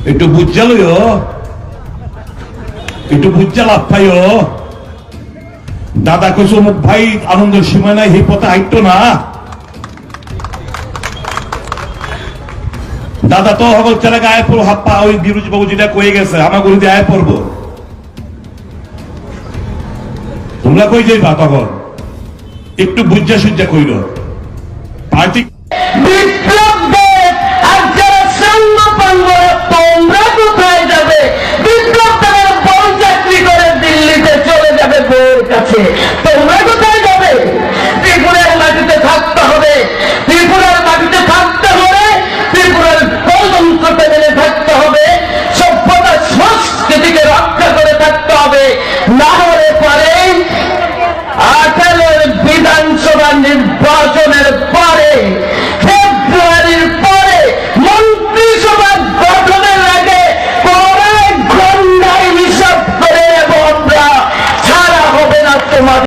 একটু বুঝা লইও, একটু বুঝা লাভ পাইও। দাদা কইস অমুক ভাই আনন্দের সীমা নাই, এই পথে হাইটো না। দাদা তো হগল ছেলে গায়ে পড়ো, হাপ্পা ওই বিরোধী বাবু যেটা কয়ে গেছে আমার গরুতে আয় পড়বো। তোমরা কই যাইবা তখন? একটু বুঝা সুজ্জা কইল পার্টি